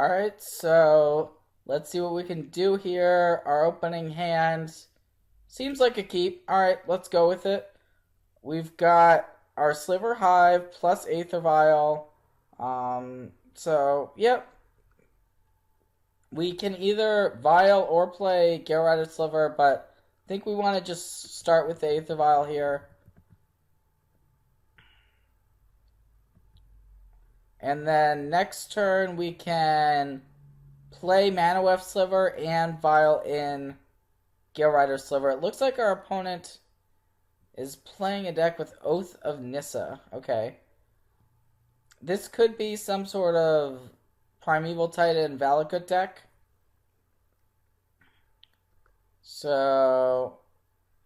Alright, so let's see what we can do here. Our opening hand seems like a keep. Alright, let's go with it. We've got our Sliver Hive plus Aether Vial. Yep. We can either Vial or play Gale Rider Sliver, but I think we want to just start with the Aether Vial here. And then next turn we can play Manawef Sliver and Vial in Gale Rider Sliver. It looks like our opponent is playing a deck with Oath of Nissa. Okay. This could be some sort of Primeval Titan Valakut deck. So,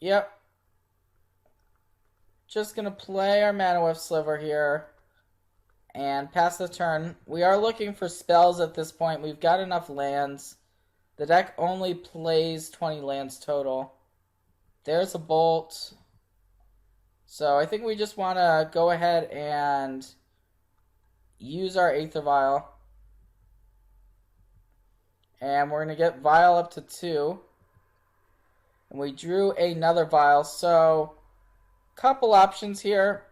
yep. Just going to play our Manawef Sliver here and pass the turn. We are looking for spells at this point. We've got enough lands. The deck only plays 20 lands total. There's a Bolt. So I think we just want to go ahead and use our Aether Vial. And we're going to get Vial up to 2. And we drew another Vial. So, couple options here.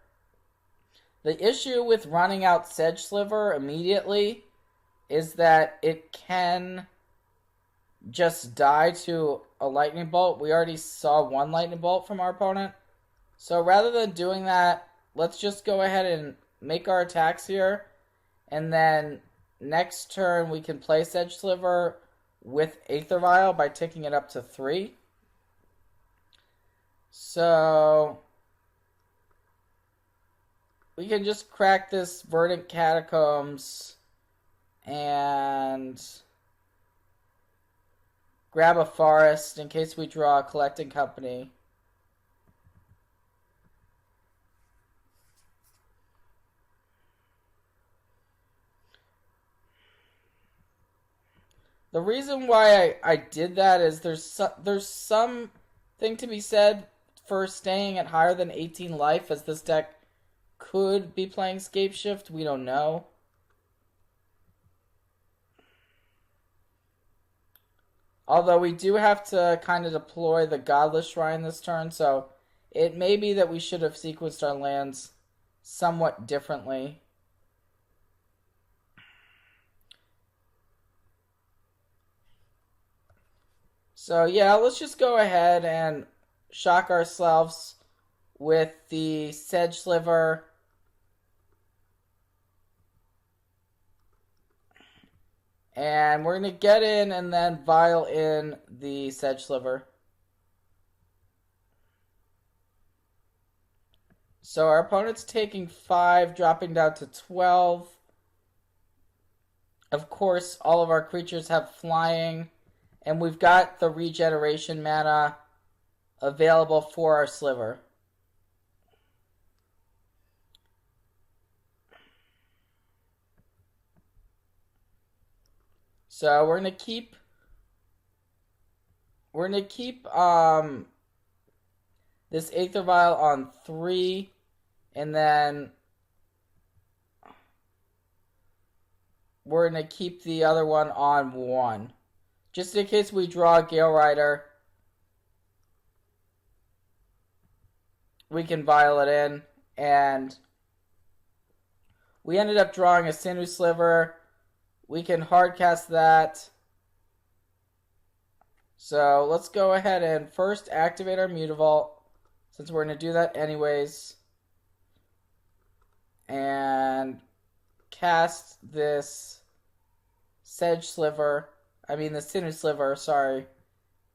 The issue with running out Sedge Sliver immediately is that it can just die to a Lightning Bolt. We already saw one Lightning Bolt from our opponent. So rather than doing that, let's just go ahead and make our attacks here. And then next turn we can play Sedge Sliver with Aether Vial by ticking it up to 3. So we can just crack this Verdant Catacombs and grab a Forest in case we draw a Collecting Company. The reason why I did that is there's something to be said for staying at higher than 18 life, as this deck could be playing Scapeshift. We don't know. Although we do have to kind of deploy the Godless Shrine this turn, so it may be that we should have sequenced our lands somewhat differently. So yeah, let's just go ahead and shock ourselves with the Sedge Sliver. And we're going to get in and then Vial in the Sedge Sliver. So our opponent's taking 5, dropping down to 12. Of course, all of our creatures have flying. And we've got the regeneration mana available for our Sliver. So we're gonna keep this Aether Vial on 3, and then we're gonna keep the other one on 1. Just in case we draw a Gale Rider, we can Vial it in. And we ended up drawing a Sinew Sliver. We can hardcast that. So let's go ahead and first activate our Mutavault, since we're going to do that anyways. And cast this Sedge Sliver. The Sinew Sliver, sorry.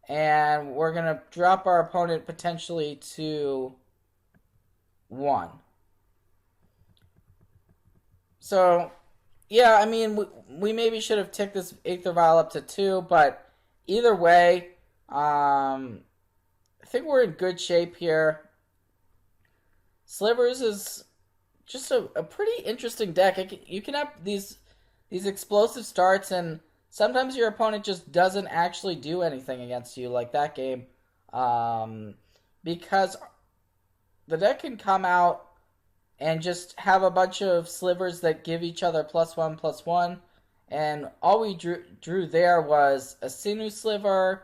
And we're going to drop our opponent potentially to 1. So, yeah, we maybe should have ticked this Aether Vial up to 2, but either way, I think we're in good shape here. Slivers is just a pretty interesting deck. You can have these explosive starts, and sometimes your opponent just doesn't actually do anything against you, like that game. Because the deck can come out and just have a bunch of Slivers that give each other +1/+1, And all we drew there was a Sinew Sliver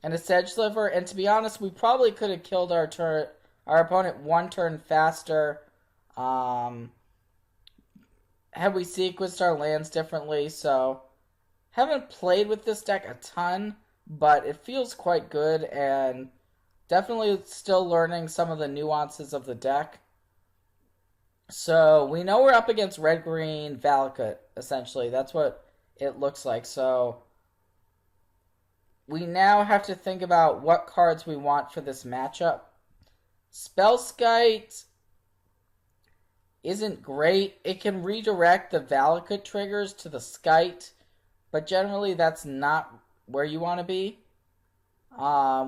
and a Sedge Sliver. And to be honest, we probably could have killed our opponent one turn faster had we sequenced our lands differently. So haven't played with this deck a ton, but it feels quite good and definitely still learning some of the nuances of the deck. So we know we're up against red-green Valakut, essentially. That's what it looks like. So we now have to think about what cards we want for this matchup. Spellskite isn't great. It can redirect the Valakut triggers to the Skite, but generally that's not where you want to be.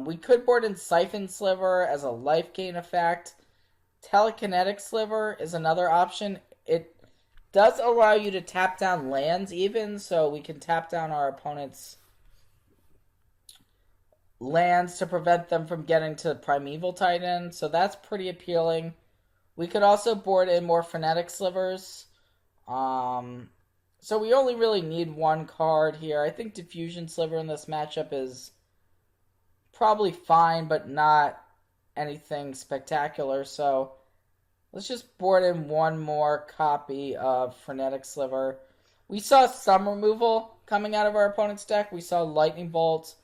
We could board in Siphon Sliver as a life gain effect. Telekinetic Sliver is another option. It does allow you to tap down lands even, so we can tap down our opponent's lands to prevent them from getting to Primeval Titan, so that's pretty appealing. We could also board in more Frenetic Slivers. So we only really need one card here. I think Diffusion Sliver in this matchup is probably fine, but not anything spectacular. So let's just board in one more copy of Frenetic Sliver. We saw some removal coming out of our opponent's deck. We saw Lightning Bolt,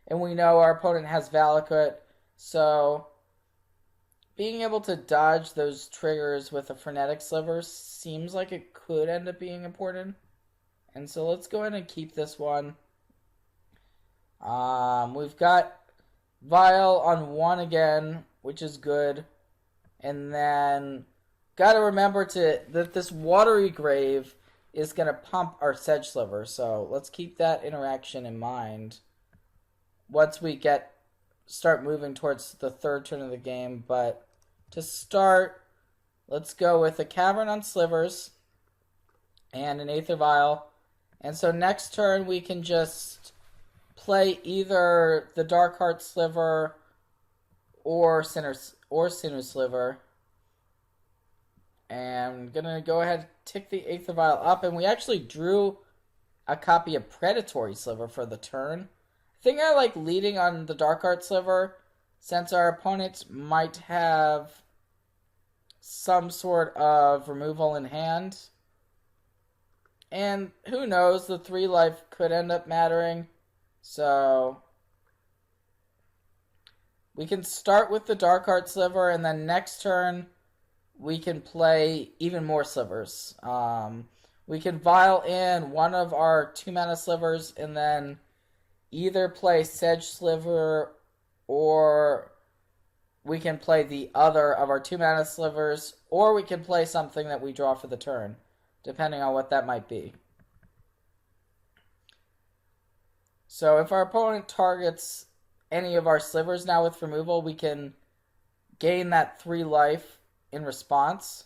and we know our opponent has Valakut. So being able to dodge those triggers with a Frenetic Sliver seems like it could end up being important. And so let's go ahead and keep this one. We've got Vial on 1 again, which is good. And then got to remember that this Watery Grave is going to pump our Sedge Sliver. So let's keep that interaction in mind once we start moving towards the third turn of the game. But to start, let's go with a Cavern on Slivers and an Aether Vial. And so next turn we can just play either the Darkheart Sliver or Sinew Sliver. And I'm going to go ahead and tick the Aether Vial up. And we actually drew a copy of Predatory Sliver for the turn. I think I like leading on the Darkheart Sliver since our opponents might have some sort of removal in hand. And who knows, the 3 life could end up mattering. So we can start with the Darkheart Sliver, and then next turn we can play even more slivers. We can vial in one of our 2-mana slivers and then either play Sedge Sliver or we can play the other of our 2-mana slivers, or we can play something that we draw for the turn, depending on what that might be. So if our opponent targets any of our slivers now with removal, we can gain that 3 life in response.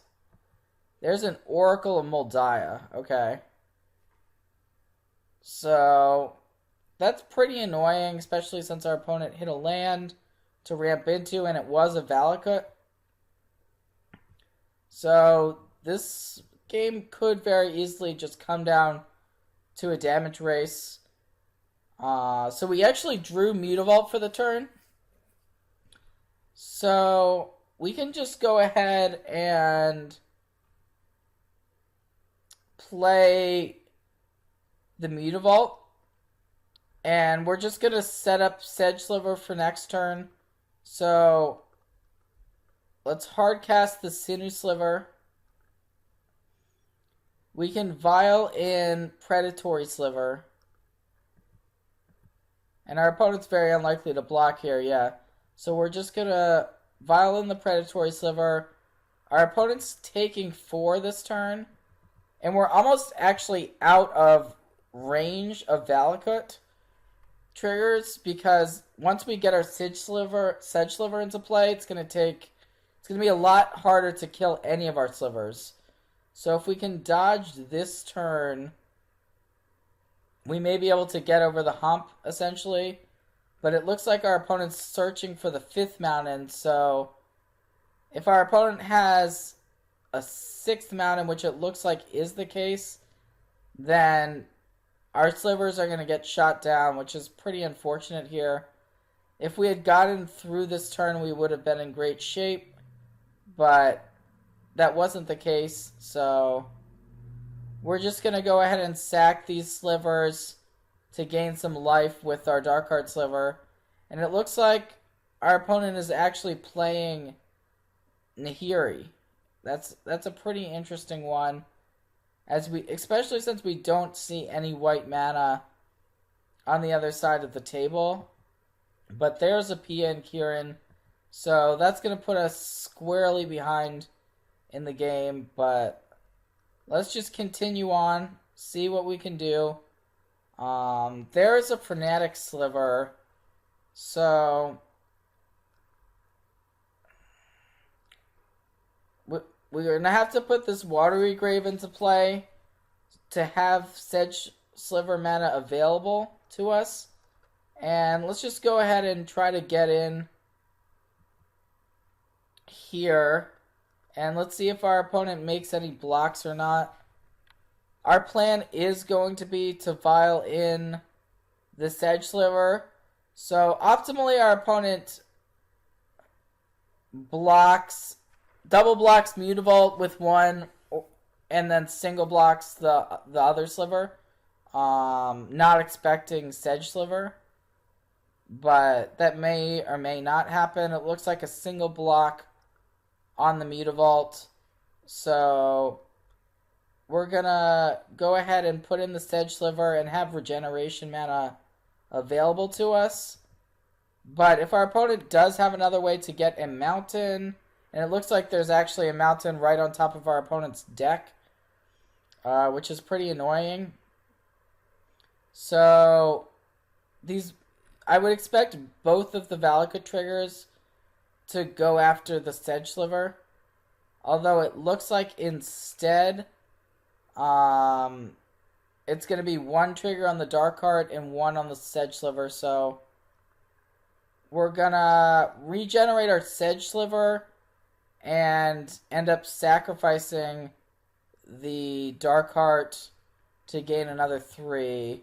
There's an Oracle of Moldiah. Okay. So that's pretty annoying, especially since our opponent hit a land to ramp into, and it was a Valakut. So this game could very easily just come down to a damage race. So we actually drew Mutavault for the turn. So we can just go ahead and play the Mutavault. And we're just going to set up Sedge Sliver for next turn. So let's hardcast the Sinew Sliver. We can vial in Predatory Sliver. And our opponent's very unlikely to block here, yeah. So we're just going to vial in the Predatory Sliver. Our opponent's taking 4 this turn. And we're almost actually out of range of Valakut triggers, because once we get our Sedge Sliver into play, it's going to be a lot harder to kill any of our slivers. So if we can dodge this turn, we may be able to get over the hump, essentially. But it looks like our opponent's searching for the 5th mountain, so if our opponent has a 6th mountain, which it looks like is the case, then our slivers are going to get shot down, which is pretty unfortunate here. If we had gotten through this turn, we would have been in great shape, but that wasn't the case, so we're just going to go ahead and sack these slivers to gain some life with our Dark Heart sliver. And it looks like our opponent is actually playing Nahiri. That's a pretty interesting one, especially since we don't see any white mana on the other side of the table. But there's a Pia and Kieran, so that's going to put us squarely behind in the game. But let's just continue on, see what we can do. There's a Frenetic Sliver, so we're going to have to put this Watery Grave into play to have Sedge Sliver mana available to us. And let's just go ahead and try to get in here. And let's see if our opponent makes any blocks or not. Our plan is going to be to vial in the Sedge Sliver. So optimally our opponent double blocks Mutavault with one, and then single blocks the other sliver. Not expecting Sedge Sliver, but that may or may not happen. It looks like a single block on the Mutavault, so we're gonna go ahead and put in the Sedge Sliver and have regeneration mana available to us. But if our opponent does have another way to get a mountain, and it looks like there's actually a mountain right on top of our opponent's deck, which is pretty annoying. So I would expect both of the Valakut triggers to go after the Sedge Sliver, although it looks like instead it's going to be one trigger on the Dark Heart and one on the Sedge Sliver. So we're going to regenerate our Sedge Sliver and end up sacrificing the Dark Heart to gain another 3.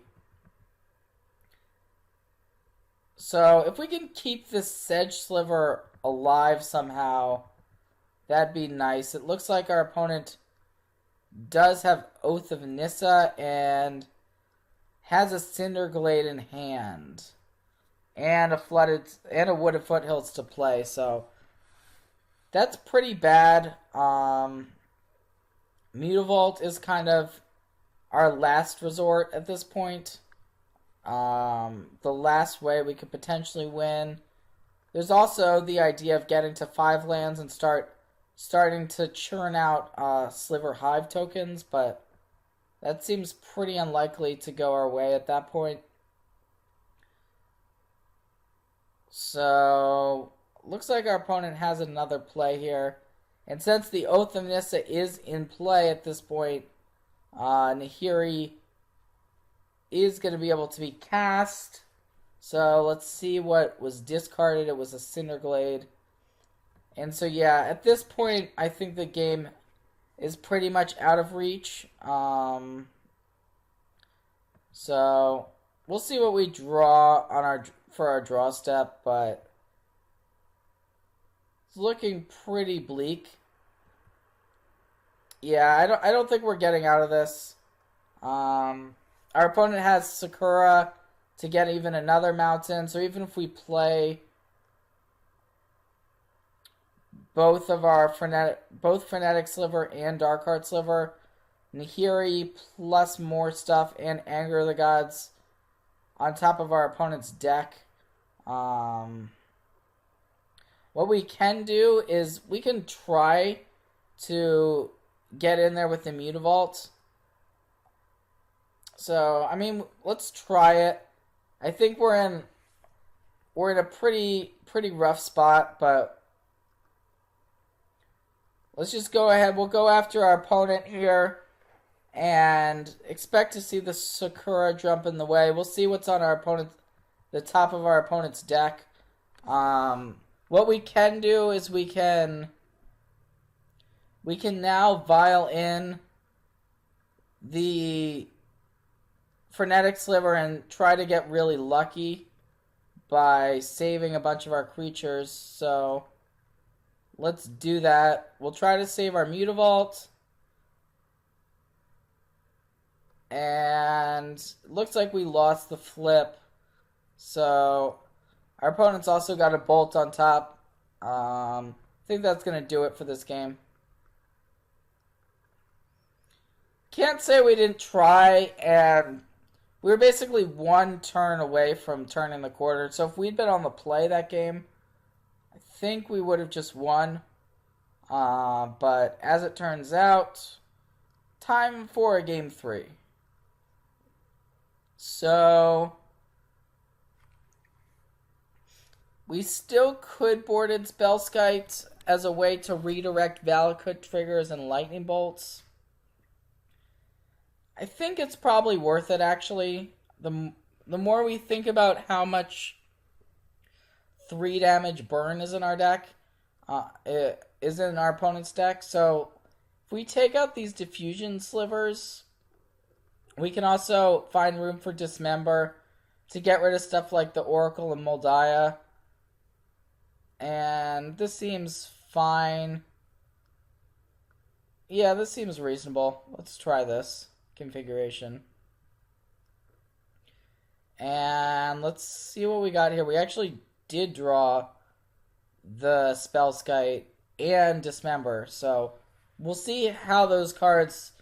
So if we can keep this Sedge Sliver alive somehow, that'd be nice. It looks like our opponent does have Oath of Nissa and has a Cinderglade in hand and a Wooded Foothills to play. So that's pretty bad. Mutavault is kind of our last resort at this point. The last way we could potentially win. There's also the idea of getting to 5 lands and starting to churn out Sliver Hive tokens, but that seems pretty unlikely to go our way at that point. So looks like our opponent has another play here. And since the Oath of Nissa is in play at this point, Nahiri is going to be able to be cast. So let's see what was discarded. It was a Cinderglade. And so yeah, at this point, I think the game is pretty much out of reach. So we'll see what we draw for our draw step, but it's looking pretty bleak. Yeah, I don't think we're getting out of this. Our opponent has Sakura to get even another mountain, so even if we play both Frenetic Sliver and Dark Heart Sliver, Nahiri plus more stuff and Anger of the Gods on top of our opponent's deck. What we can do is we can try to get in there with the Mutavault. So, I mean, let's try it. I think we're in a pretty rough spot, but let's just go ahead. We'll go after our opponent here and expect to see the Sakura jump in the way. We'll see what's on the top of our opponent's deck. What we can do is we can now vial in the Frenetic Sliver and try to get really lucky by saving a bunch of our creatures. So let's do that. We'll try to save our Mutavault. And it looks like we lost the flip. So our opponent's also got a Bolt on top. I think that's going to do it for this game. Can't say we didn't try, and we were basically one turn away from turning the quarter. So if we'd been on the play that game, I think we would have just won. But as it turns out, time for a game 3. So we still could board in Spellskite as a way to redirect Valakut triggers and lightning bolts. I think it's probably worth it, actually. The more we think about how much 3 damage burn is in our deck, is in our opponent's deck. So if we take out these diffusion slivers, we can also find room for Dismember to get rid of stuff like the Oracle and Moldiah. And this seems fine. Yeah, this seems reasonable. Let's try this configuration. And let's see what we got here. We actually did draw the Spellskite and Dismember. So we'll see how those cards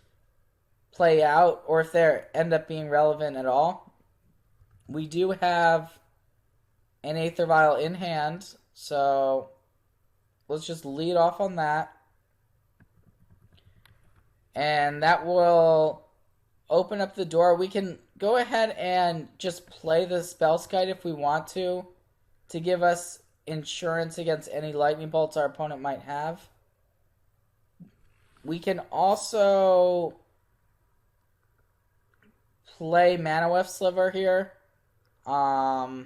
play out, or if they end up being relevant at all. We do have an Aether Vial in hand, so let's just lead off on that. And that will open up the door. We can go ahead and just play the Spellskite if we want to give us insurance against any lightning bolts our opponent might have. We can also play Manawef Sliver here. But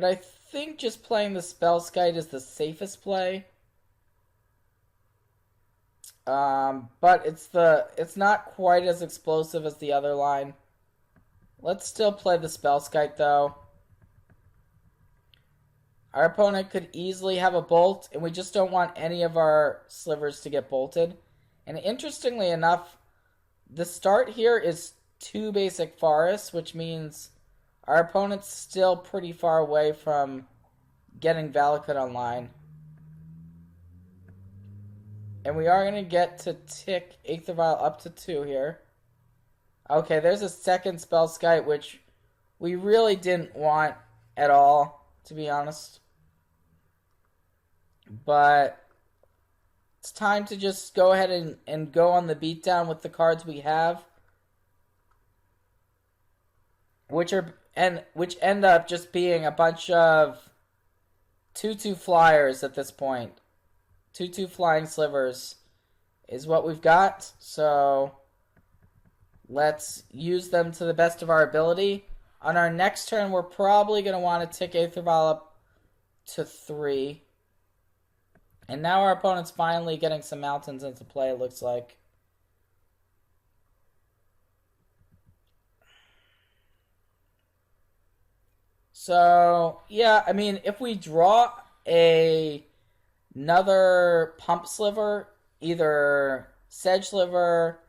I think just playing the Spellskite is the safest play. But it's not quite as explosive as the other line. Let's still play the Spellskite though. Our opponent could easily have a bolt, and we just don't want any of our slivers to get bolted. And interestingly enough, the start here is 2 basic forests, which means our opponent's still pretty far away from getting Valakut online. And we are going to get to tick Aether Vial up to 2 here. Okay, there's a second Spellskite, which we really didn't want at all, to be honest. But it's time to just go ahead and go on the beatdown with the cards we have. Which end up just being a bunch of 2/2 flyers at this point. 2/2 flying slivers is what we've got. So let's use them to the best of our ability. On our next turn, we're probably going to want to tick Aether Vial up to 3. And now our opponent's finally getting some mountains into play, it looks like. So, yeah, I mean, if we draw another Pump Sliver, either Sedge Sliver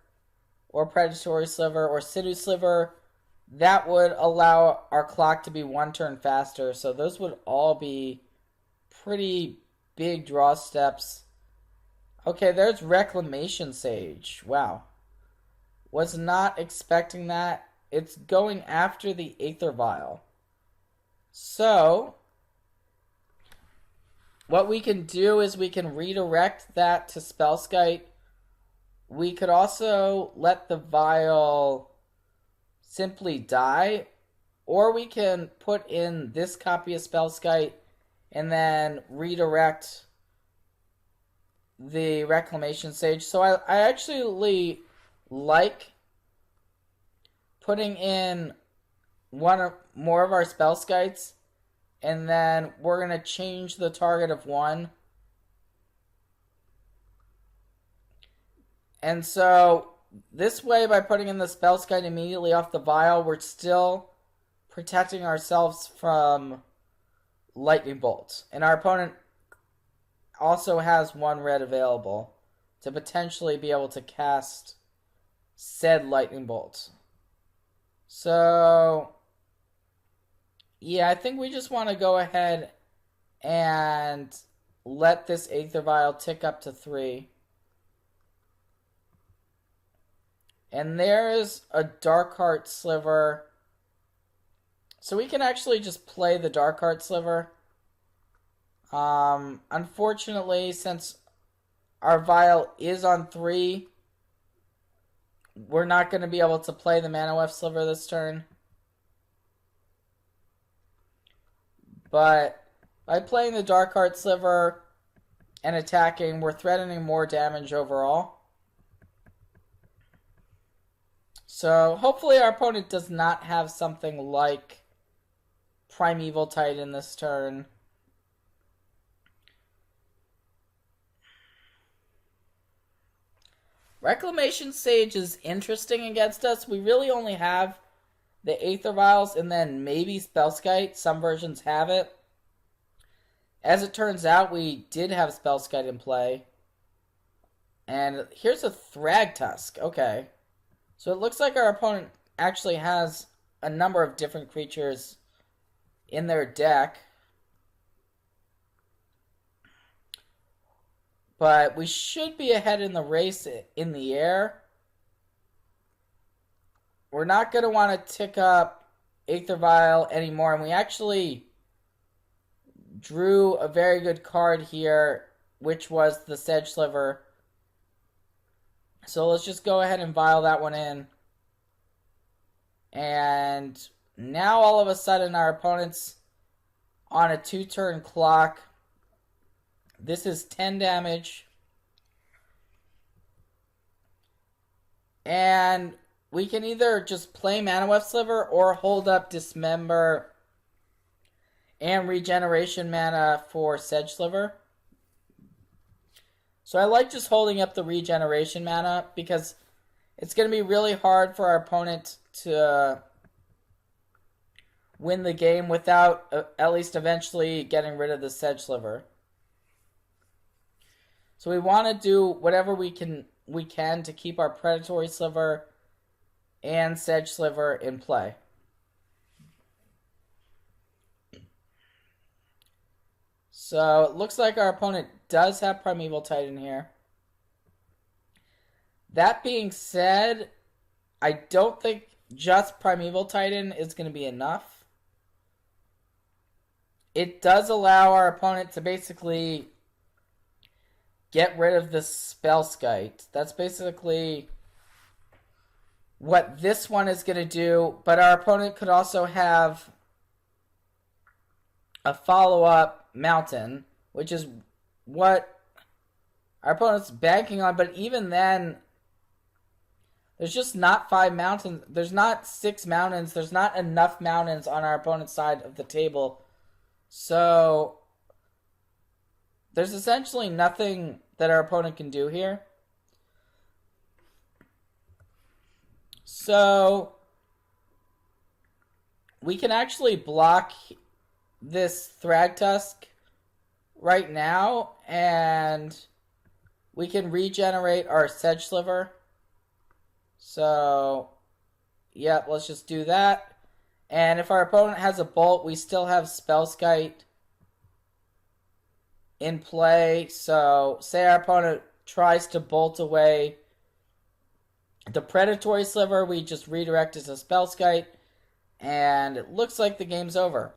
or Predatory Sliver or Sinew Sliver, that would allow our clock to be 1 turn faster. So those would all be pretty big draw steps. Okay, there's Reclamation Sage. Wow. Was not expecting that. It's going after the Aether Vial. So, what we can do is we can redirect that to Spellskite. We could also let the vial simply die, or we can put in this copy of Spellskite and then redirect the Reclamation Sage. So I actually like putting in one or more of our Spellskites, and then we're going to change the target of 1. And so this way, by putting in the Spellskite immediately off the vial, we're still protecting ourselves from Lightning Bolt. And our opponent also has 1 red available to potentially be able to cast said Lightning Bolt. So, yeah, I think we just want to go ahead and let this Aether Vial tick up to 3. And there's a Darkheart Sliver. So we can actually just play the Darkheart Sliver. Unfortunately, since our vial is on 3, we're not going to be able to play the Manawef Sliver this turn. But by playing the Darkheart Sliver and attacking, we're threatening more damage overall. So hopefully our opponent does not have something like Primeval Titan this turn. Reclamation Sage is interesting against us. We really only have the Aether Vials and then maybe Spellskite. Some versions have it. As it turns out, we did have Spellskite in play. And here's a Thragtusk. Okay. So it looks like our opponent actually has a number of different creatures in their deck. But we should be ahead in the race in the air. We're not going to want to tick up Aether Vial anymore. And we actually drew a very good card here, which was the Sedge Sliver. So let's just go ahead and vial that one in. And now all of a sudden our opponent's on a 2-turn clock. This is 10 damage. And we can either just play Manawef Sliver or hold up Dismember and Regeneration Mana for Sedge Sliver. So I like just holding up the Regeneration Mana because it's going to be really hard for our opponent to win the game without at least eventually getting rid of the Sedge Sliver. So we want to do whatever we can to keep our Predatory Sliver and Sedge Sliver in play. So it looks like our opponent does have Primeval Titan here. That being said, I don't think just Primeval Titan is going to be enough. It does allow our opponent to basically get rid of the Spellskite. That's basically what this one is going to do, but our opponent could also have a follow-up Mountain, which is what our opponent's banking on, but even then, there's just not 5 mountains. There's not 6 mountains. There's not enough mountains on our opponent's side of the table. So there's essentially nothing that our opponent can do here. So we can actually block this Thragtusk right now, and we can regenerate our Sedge Sliver. So, yeah, let's just do that. And if our opponent has a Bolt, we still have Spellskite in play. So, say our opponent tries to bolt away the Predatory Sliver, we just redirect it to Spellskite, and it looks like the game's over.